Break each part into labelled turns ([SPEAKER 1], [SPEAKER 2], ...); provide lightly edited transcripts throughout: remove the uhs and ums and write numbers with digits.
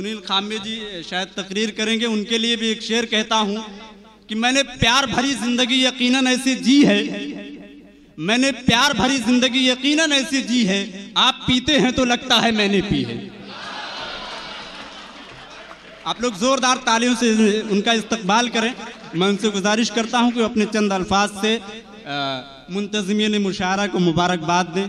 [SPEAKER 1] सुनील खामे जी शायद तकरीर करेंगे, उनके लिए भी एक शेर कहता हूं कि मैंने प्यार भरी जिंदगी यकीनन ऐसी जी है, मैंने प्यार भरी जिंदगी यकीनन ऐसी जी है, आप पीते हैं तो लगता है मैंने पी है। आप लोग जोरदार तालियों से उनका इस्तकबाल करें। मैं उनसे गुजारिश करता हूं कि अपने चंद अल्फाज से मुंतज़िमीन मुशायरा को मुबारकबाद दें।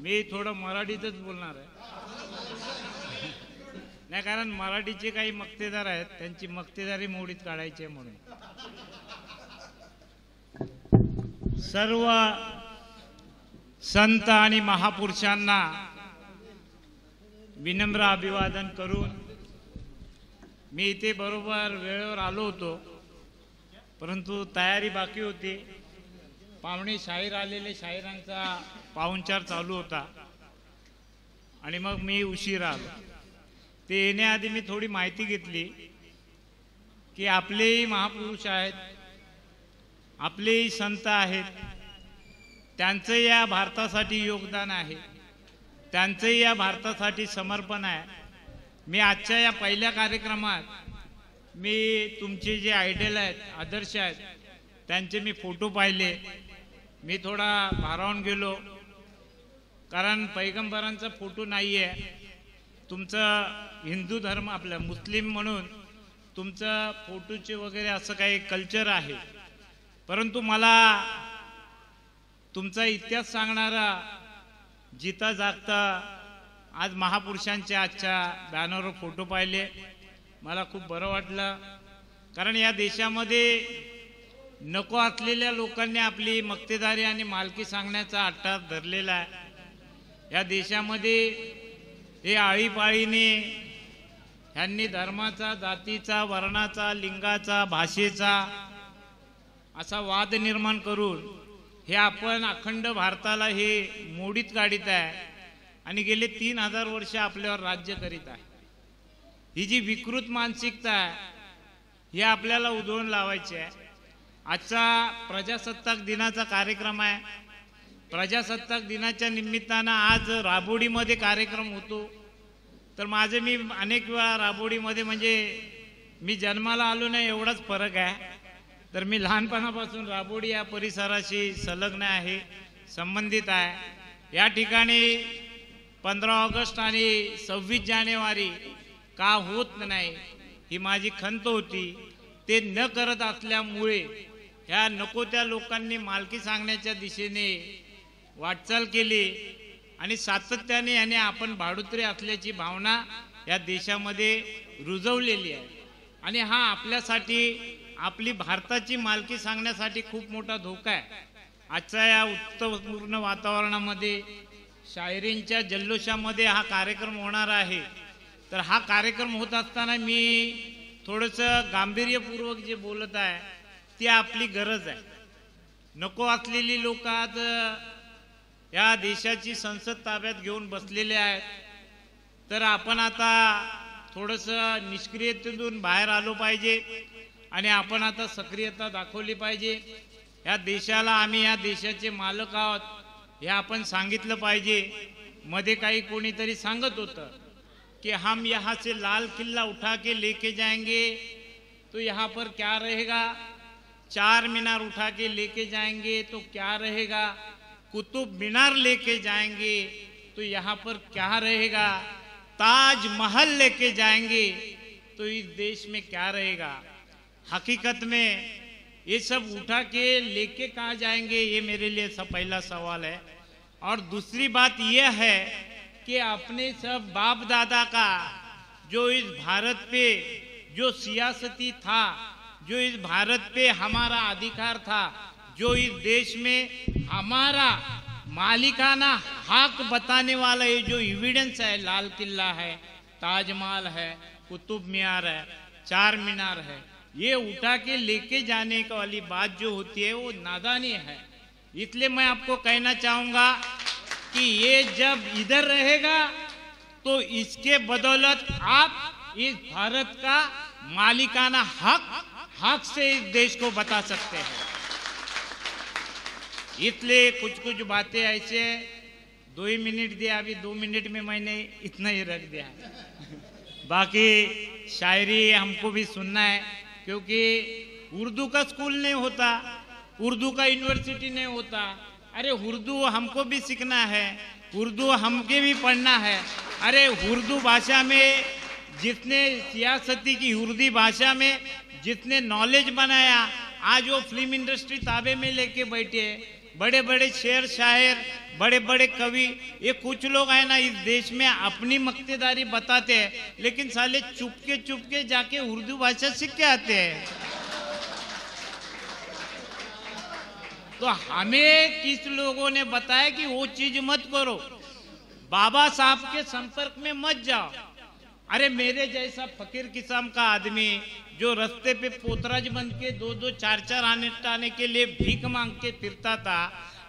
[SPEAKER 2] मी थोडं मराठीतच बोलणार आहे, नाही कारण मराठीचे काही मक्तेदार आहेत, त्यांची मक्तेदारी मोडीत काढायची आहे म्हणून। सर्व संत आणि महापुरुषांना विनम्र अभिवादन करून मी इथे बरोबर वेळेवर आलो होतो, परंतु तयारी बाकी होती। पाहुणे शाहीर आलेले, शाहिरांचा पाहुणचार चालू होता आणि मग मी उशीर आलो। ते येण्याआधी मी थोडी माहिती घेतली की आपलेही महापुरुष आहेत, आपलेही संत आहेत, त्यांचं या भारतासाठी योगदान आहे, त्यांचं या भारतासाठी समर्पण आहे। मी आजच्या या पहिल्या कार्यक्रमात मी तुमचे जे आयडल आहेत, आदर्श आहेत, त्यांचे मी फोटो पाहिले। मी थोडा भारावून गेलो, कारण पैगंबरांचा फोटो नाही आहे। तुमचं हिंदू धर्म, आपला मुस्लिम म्हणून तुमचं फोटोचे वगैरे असं काही कल्चर आहे, परंतु मला तुमचा इतिहास सांगणारा जिता जागता आज महापुरुषांच्या आजच्या बॅनरवर फोटो पाहिले, मला खूप बरं वाटलं। कारण या देशामध्ये नको असलेल्या लोकांनी आपली मक्तेदारी आणि मालकी सांगण्याचा अट्टा धरलेला आहे। या देशामध्ये हे आळीपाळीने ह्यांनी धर्माचा, जातीचा, वर्णाचा, लिंगाचा, भाषेचा असा वाद निर्माण करून हे आपण अखंड भारताला हे मोडीत काढीत आहे आणि गेले 3000 वर्ष आपल्यावर राज्य करीत आहे। ही जी विकृत मानसिकता आहे ही आपल्याला उधळून लावायची आहे। आजचा प्रजासत्ताक दिनाचा कार्यक्रम आहे। प्रजासत्ताक दिनाच्या निमित्तानं आज राबोडीमध्ये कार्यक्रम होतो, तर माझे मी अनेक वेळा राबोडीमध्ये, म्हणजे मी जन्माला आलो नाही एवढाच फरक आहे, तर मी लहानपणापासून राबोडी या परिसराशी संलग्न आहे, संबंधित आहे। या ठिकाणी 15 ऑगस्ट आणि 26 जानेवारी का होत नाही ही माझी खंत होती। ते न करत असल्यामुळे ह्या नको त्या लोकांनी मालकी सांगण्याच्या दिशेने वाटचाल केली आणि सातत्याने याने आपण भाडुत्रे असल्याची भावना या देशामध्ये रुजवलेली आहे। आणि हा आपल्यासाठी, आपली भारताची मालकी सांगण्यासाठी खूप मोठा धोका आहे। आजच्या या उत्सवपूर्ण वातावरणामध्ये, शायरींच्या जल्लोषामध्ये हा कार्यक्रम होणार आहे, तर हा कार्यक्रम होत असताना मी थोडंसं गांभीर्यपूर्वक जे बोलत आहे ती आपली गरज आहे। नको असलेली लोक आज या देशाची संसद ताब्यात घेऊन बसलेले आहेत, तर आपण आता थोडंसं निष्क्रियतेतून बाहेर आलो पाहिजे आणि आपण आता सक्रियता दाखवली पाहिजे। या देशाला आम्ही या देशाचे मालक आहोत हे आपण सांगितलं पाहिजे। मध्ये काही कोणीतरी सांगत होतं कि हम यहाँ से लाल किला उठा के लेके जाएंगे तो यहाँ पर क्या रहेगा, 4 मीनार उठा के लेके जाएंगे तो क्या रहेगा, कुतुब मीनार लेके जाएंगे तो यहाँ पर क्या रहेगा, ताज महल लेके जाएंगे तो इस देश में क्या रहेगा। हकीकत में ये सब उठा के लेके कहाँ जाएंगे, ये मेरे लिए पहला सवाल है। और दूसरी बात यह है कि अपने सब बाप दादा का जो इस भारत पे जो सियासती था, जो इस भारत पे हमारा अधिकार था, जो इस देश में हमारा मालिकाना हक बताने वाला ये जो एविडेंस है, लाल किला है, ताजमहल है, कुतुब मीनार है, 4 मीनार है, ये उठा के लेके जाने का वाली बात जो होती है वो नादानी है। इसलिए मैं आपको कहना चाहूँगा कि ये जब इधर रहेगा तो इसके बदौलत आप इस भारत का मालिकाना हक से इस देश को बता सकते हैं। इसलिए कुछ कुछ बातें ऐसे 2 ही मिनट दिया, अभी 2 मिनट में मैंने इतना ही रख दिया। बाकी शायरी हमको भी सुनना है, क्योंकि उर्दू का स्कूल नहीं होता, उर्दू का यूनिवर्सिटी नहीं होता। अरे उर्दू हमको भी सीखना है, उर्दू हमके भी पढ़ना है। अरे उर्दू भाषा में जितने सियासती की उर्दू भाषा में जितने नॉलेज बनाया, आज वो फिल्म इंडस्ट्री ताबे में लेके बैठे, बड़े बड़े शेर शायर, बड़े बड़े कवि, ये कुछ लोग है ना इस देश में अपनी मक्तेदारी बताते हैं, लेकिन साले चुपके जाके उर्दू भाषा सीख के आते हैं। तो हमें किस लोगों ने बताया कि वो चीज मत करो, बाबा साहब के संपर्क में मत जाओ। अरे मेरे जैसा फकीर किस्म का आदमी जो रास्ते पे पोतराज बन के 2-2, 4-4 आने के लिए भीख मांग के फिरता था,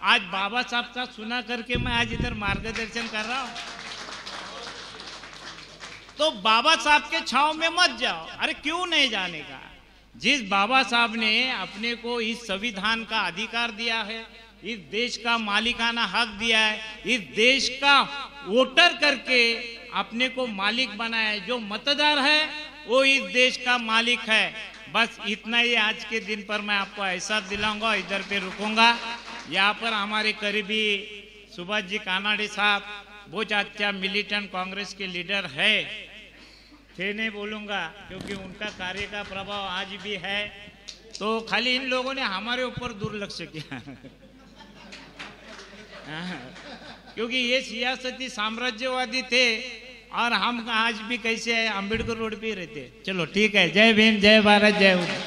[SPEAKER 2] आज बाबा साहब का सुना करके मैं आज इधर मार्गदर्शन कर रहा हूं। तो बाबा साहब के छांव में मत जाओ। अरे क्यों नहीं जाने का? जिस बाबा साहब ने अपने को इस संविधान का अधिकार दिया है, इस देश का मालिकाना हक दिया है, इस देश का वोटर करके अपने को मालिक बनाया है, जो मतदार है वो इस देश का मालिक है। बस इतना ही आज के दिन पर मैं आपको एहसास दिलाऊंगा। इधर पे रुकूंगा। यहाँ पर हमारे करीबी सुभाष जी कानाडे साहब बहुत अच्छा मिलिटेंट कांग्रेस के लीडर है, थे नहीं बोलूंगा क्योंकि उनका कार्य का प्रभाव आज भी है। तो खाली इन लोगों ने हमारे ऊपर दुर्लक्ष किया क्योंकि ये सियासती साम्राज्यवादी थे और हम आज भी कैसे है, अम्बेडकर रोड पे रहते। चलो ठीक है, जय भीम, जय भारत, जय उदय।